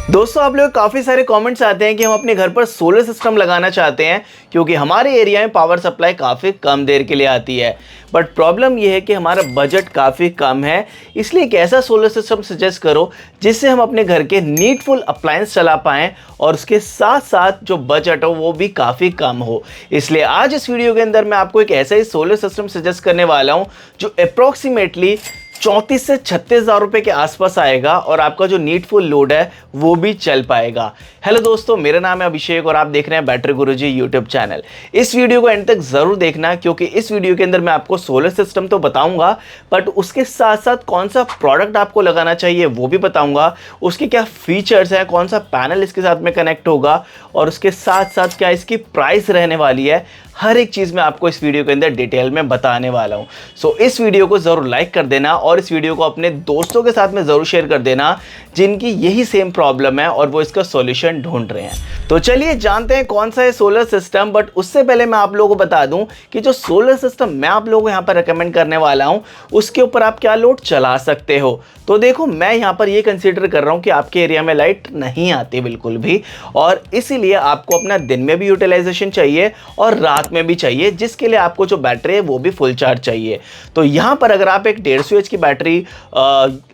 दोस्तों आप लोग काफ़ी सारे कमेंट्स आते हैं कि हम अपने घर पर सोलर सिस्टम लगाना चाहते हैं क्योंकि हमारे एरिया में पावर सप्लाई काफ़ी कम देर के लिए आती है। बट प्रॉब्लम यह है कि हमारा बजट काफ़ी कम है, इसलिए एक ऐसा सोलर सिस्टम सजेस्ट करो जिससे हम अपने घर के नीडफुल अप्लायंस चला पाएँ और उसके साथ साथ जो बजट हो वो भी काफ़ी कम हो। इसलिए आज इस वीडियो के अंदर मैं आपको एक ऐसा ही सोलर सिस्टम सजेस्ट करने वाला हूँ जो अप्रॉक्सीमेटली 34 से 36 हज़ार रुपये के आसपास आएगा और आपका जो नीडफुल लोड है वो भी चल पाएगा। हेलो दोस्तों, मेरा नाम है अभिषेक और आप देख रहे हैं बैटरी गुरुजी यूट्यूब चैनल। इस वीडियो को एंड तक ज़रूर देखना क्योंकि इस वीडियो के अंदर मैं आपको सोलर सिस्टम तो बताऊंगा बट उसके साथ साथ कौन सा प्रोडक्ट आपको लगाना चाहिए वो भी बताऊंगा, उसके क्या फीचर्स हैं, कौन सा पैनल इसके साथ में कनेक्ट होगा और उसके साथ साथ क्या इसकी प्राइस रहने वाली है। हर एक चीज़ मैं आपको इस वीडियो के अंदर डिटेल में बताने वाला हूं। सो इस वीडियो को ज़रूर लाइक कर देना और इस वीडियो को अपने दोस्तों के साथ में ज़रूर शेयर कर देना जिनकी यही सेम प्रॉब्लम है और वो इसका सॉल्यूशन ढूंढ रहे हैं। तो चलिए जानते हैं कौन सा है सोलर सिस्टम। बट उससे पहले मैं आप लोगों को बता दूं कि जो सोलर सिस्टम मैं आप लोगों को यहाँ पर रिकमेंड करने वाला हूँ उसके ऊपर आप क्या लोड चला सकते हो। तो देखो, मैं यहाँ पर ये कंसीडर कर रहा हूँ कि आपके एरिया में लाइट नहीं आती बिल्कुल भी और इसीलिए आपको अपना दिन में भी यूटिलाइजेशन चाहिए और रात में भी चाहिए, जिसके लिए आपको जो बैटरी है वो भी फुल चार्ज चाहिए। तो यहाँ पर अगर आप एक 150 एच की बैटरी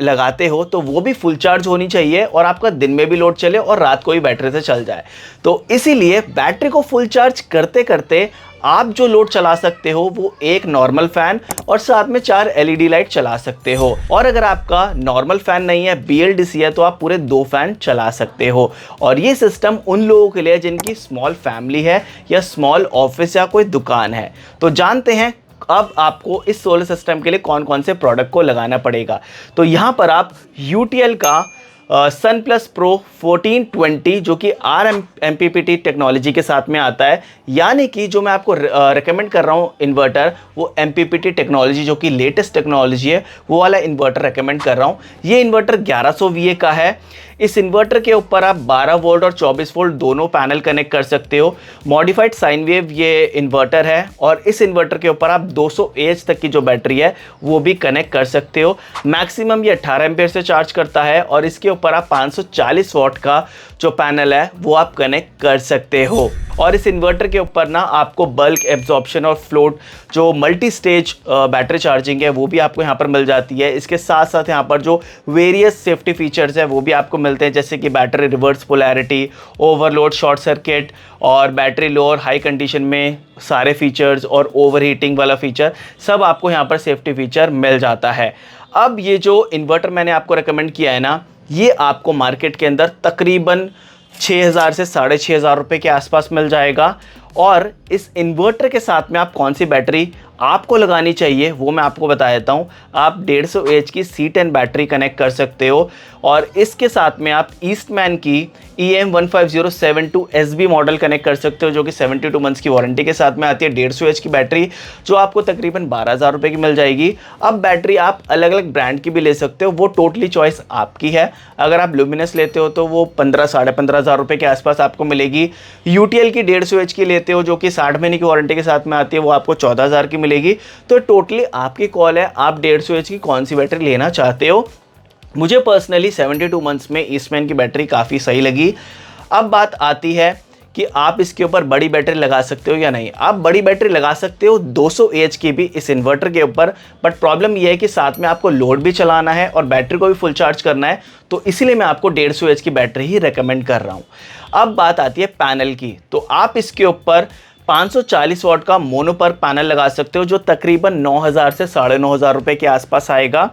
लगाते हो तो वो भी फुल चार्ज होनी चाहिए और आपका दिन में भी लोड चले और रात को भी बैटरी से चल जाए। तो इसीलिए बैटरी को फुल चार्ज करते करते आप जो लोड चला सकते हो वो एक नॉर्मल फैन और साथ में 4 एलईडी लाइट चला सकते हो। और अगर आपका नॉर्मल फैन नहीं है, बीएलडीसी है, तो आप पूरे 2 फैन चला सकते हो। और ये सिस्टम उन लोगों के लिए जिनकी स्मॉल फैमिली है या स्मॉल ऑफिस या कोई दुकान है। तो जानते हैं अब आपको इस सोलर सिस्टम के लिए कौन कौन से प्रोडक्ट को लगाना पड़ेगा। तो यहाँ पर आप यूटीएल का सन प्लस प्रो 1420 जो कि RMPPT टेक्नोलॉजी के साथ में आता है, यानी कि जो मैं आपको रिकमेंड कर रहा हूँ इन्वर्टर वो MPPT टेक्नोलॉजी जो कि लेटेस्ट टेक्नोलॉजी है वो वाला इन्वर्टर रिकमेंड कर रहा हूँ। ये इन्वर्टर 1100 VA का है। इस इन्वर्टर के ऊपर आप 12 वोल्ट और 24 वोल्ट दोनों पैनल कनेक्ट कर सकते हो। मॉडिफाइड साइन वेव ये इन्वर्टर है और इस इन्वर्टर के ऊपर आप 200 AH तक की जो बैटरी है वो भी कनेक्ट कर सकते हो। मैक्सिमम ये 18 एम्पीयर से चार्ज करता है और इसके ऊपर आप 540 वॉट का जो पैनल है वो आप कनेक्ट कर सकते हो। और इस इन्वर्टर के ऊपर ना आपको बल्क एब्जॉर्प्शन और फ्लोट जो मल्टी स्टेज बैटरी चार्जिंग है वो भी आपको यहाँ पर मिल जाती है। इसके साथ साथ यहाँ पर जो वेरियस सेफ्टी फीचर्स है वो भी आपको मिलते हैं, जैसे कि battery reverse polarity, overload, short circuit और बैटरी लो और हाई कंडीशन में सारे फीचर्स और ओवरहीटिंग वाला फीचर सब आपको यहाँ पर सेफ्टी फीचर मिल जाता है। अब ये जो इन्वर्टर मैंने आपको रिकमेंड किया है ना, ये आपको मार्केट के अंदर तकरीबन 6000 से 6500 रुपये के आसपास मिल जाएगा। और इस इन्वर्टर के साथ में आप कौन सी बैटरी आपको लगानी चाहिए वो मैं आपको बता देता हूँ। आप 150 एच की C10 बैटरी कनेक्ट कर सकते हो और इसके साथ में आप ईस्टमैन की EM15072SB मॉडल कनेक्ट कर सकते हो जो कि 72 मंथ्स की वारंटी के साथ में आती है। 150 एच की बैटरी जो आपको तकरीबन 12,000 रुपये की मिल जाएगी। अब बैटरी आप अलग अलग ब्रांड की भी ले सकते हो, वो टोटली चॉइस आपकी है। अगर आप लुमिनस लेते हो तो वो 15 साढ़े 15,000 रुपये के आसपास आपको मिलेगी। यूटीएल की 150 एच की लेते हो जो कि 60 महीने की वारंटी के साथ में आती है, वो आपको 14,000 की मिलेगी। तो टोटली आपकी कॉल है, आप 150 एच की कौन सी बैटरी लेना चाहते हो। मुझे पर्सनली 72 मंथ्स में ईस्टमैन की बैटरी काफ़ी सही लगी। अब बात आती है कि आप इसके ऊपर बड़ी बैटरी लगा सकते हो या नहीं। आप बड़ी बैटरी लगा सकते हो 200 AH की भी इस इन्वर्टर के ऊपर, बट प्रॉब्लम यह है कि साथ में आपको लोड भी चलाना है और बैटरी को भी फुल चार्ज करना है, तो इसीलिए मैं आपको 150 AH की बैटरी ही रेकमेंड कर रहा हूँ। अब बात आती है पैनल की, तो आप इसके ऊपर 540 वॉट का मोनो पर पैनल लगा सकते हो जो तकरीबन 9,000 से 9,500 रुपये के आसपास आएगा।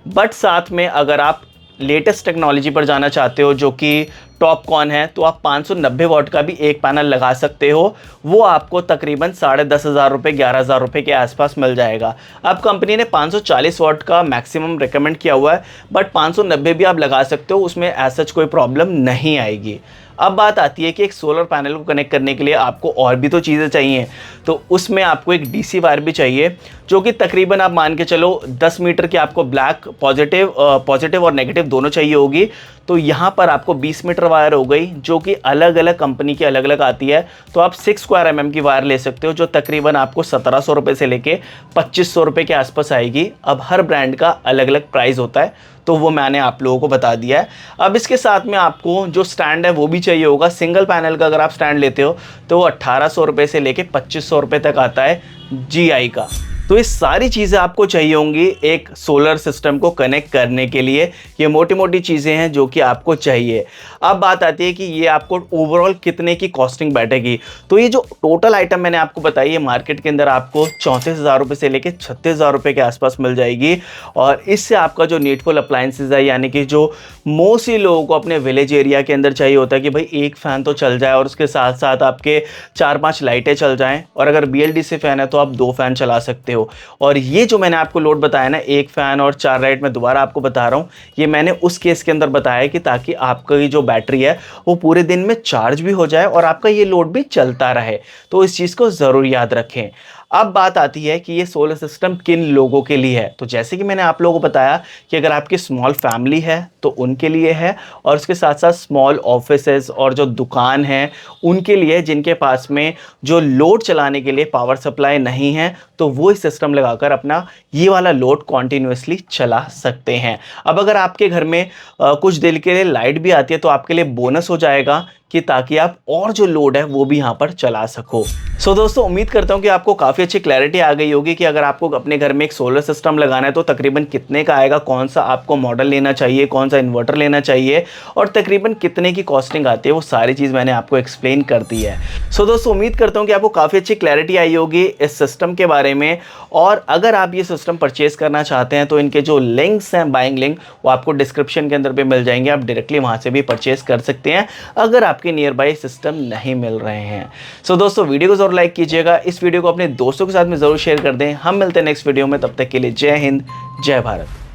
बट साथ में अगर आप लेटेस्ट टेक्नोलॉजी पर जाना चाहते हो जो कि टॉपकॉन है तो आप 590 वॉट का भी एक पैनल लगा सकते हो, वो आपको तकरीबन 10,500 रुपये 11,000 रुपये के आसपास मिल जाएगा। अब कंपनी ने 540 वॉट का मैक्सिमम रिकमेंड किया हुआ है बट 590 भी आप लगा सकते हो, उसमें ऐसा कोई प्रॉब्लम नहीं आएगी। अब बात आती है कि एक सोलर पैनल को कनेक्ट करने के लिए आपको और भी तो चीज़ें चाहिए, तो उसमें आपको एक डीसी वायर भी चाहिए जो कि तकरीबन आप मान के चलो 10 मीटर की आपको ब्लैक पॉजिटिव और नेगेटिव दोनों चाहिए होगी। तो यहाँ पर आपको 20 मीटर वायर हो गई जो कि अलग अलग कंपनी की अलग अलग आती है। तो आप 6 स्क्वायर mm की वायर ले सकते हो जो तकरीबन आपको 1700 रुपये से लेके 2500 रुपये के आसपास आएगी। अब हर ब्रांड का अलग अलग प्राइस होता है, तो वो मैंने आप लोगों को बता दिया है। अब इसके साथ में आपको जो स्टैंड है वो भी चाहिए होगा। सिंगल पैनल का अगर आप स्टैंड लेते हो तो वो 1800 रुपये से लेके 2500 रुपये तक आता है GI का। तो ये सारी चीज़ें आपको चाहिए होंगी एक सोलर सिस्टम को कनेक्ट करने के लिए। ये मोटी मोटी चीज़ें हैं जो कि आपको चाहिए। अब बात आती है कि ये आपको ओवरऑल कितने की कॉस्टिंग बैठेगी। तो ये जो टोटल आइटम मैंने आपको बताई है मार्केट के अंदर आपको 34,000 रुपये से लेके 36,000 रुपये के आसपास मिल जाएगी। और इससे आपका जो नीडफुल अप्लाइंसेज है, यानी कि जो मोस्टली लोगों को अपने विलेज एरिया के अंदर चाहिए होता है कि भाई एक फ़ैन तो चल जाए और उसके साथ साथ आपके 4-5 लाइटें चल जाएँ, और अगर BLDC फ़ैन है तो आप 2 फ़ैन चला सकते हो। और ये जो मैंने आपको लोड बताया ना, 1 फैन और 4 लाइट, मैं दोबारा आपको बता रहा हूँ, ये मैंने उस केस के अंदर बताया है कि ताकि आपका ये जो बैटरी है वो पूरे दिन में चार्ज भी हो जाए और आपका ये लोड भी चलता रहे। तो इस चीज़ को ज़रूर याद रखें। अब बात आती है कि ये सोलर सिस्टम किन लोगों के लिए है। तो जैसे कि मैंने आप लोगों को बताया कि अगर आपकी स्मॉल फैमिली है तो उनके लिए है, और उसके साथ साथ स्मॉल ऑफिसेज और जो दुकान है उनके लिए, जिनके पास में जो लोड चलाने के लिए पावर सप्लाई नहीं है, तो वो इस सिस्टम लगाकर अपना ये वाला लोड कॉन्टिन्यूसली चला सकते हैं। अब अगर आपके घर में कुछ देर के लिए लाइट भी आती है तो आपके लिए बोनस हो जाएगा कि ताकि आप और जो लोड है वो भी यहाँ पर चला सको। सो दोस्तों, उम्मीद करता हूँ कि आपको काफ़ी अच्छी क्लैरिटी आ गई होगी कि अगर आपको अपने घर में एक सोलर सिस्टम लगाना है तो तकरीबन कितने का आएगा, कौन सा आपको मॉडल लेना चाहिए, कौन सा इन्वर्टर लेना चाहिए, और तकरीबन कितने की कॉस्टिंग आती है, वो सारी चीज़ मैंने आपको एक्सप्लेन कर दी है। सो दोस्तों, उम्मीद करता हूँ कि आपको काफ़ी अच्छी क्लैरिटी आई होगी इस सिस्टम के बारे में। और अगर आप ये सिस्टम परचेज करना चाहते हैं तो इनके जो लिंक्स हैं, बाइंग लिंक, वो आपको डिस्क्रिप्शन के अंदर भी मिल जाएंगे। आप डायरेक्टली वहाँ से भी परचेज कर सकते हैं अगर आपके नियर बाई सिस्टम नहीं मिल रहे हैं। सो दोस्तों, वीडियो को जरूर लाइक कीजिएगा, इस वीडियो को अपने दोस्तों के साथ में जरूर शेयर कर दें। हम मिलते हैं नेक्स्ट वीडियो में, तब तक के लिए जय हिंद, जय भारत।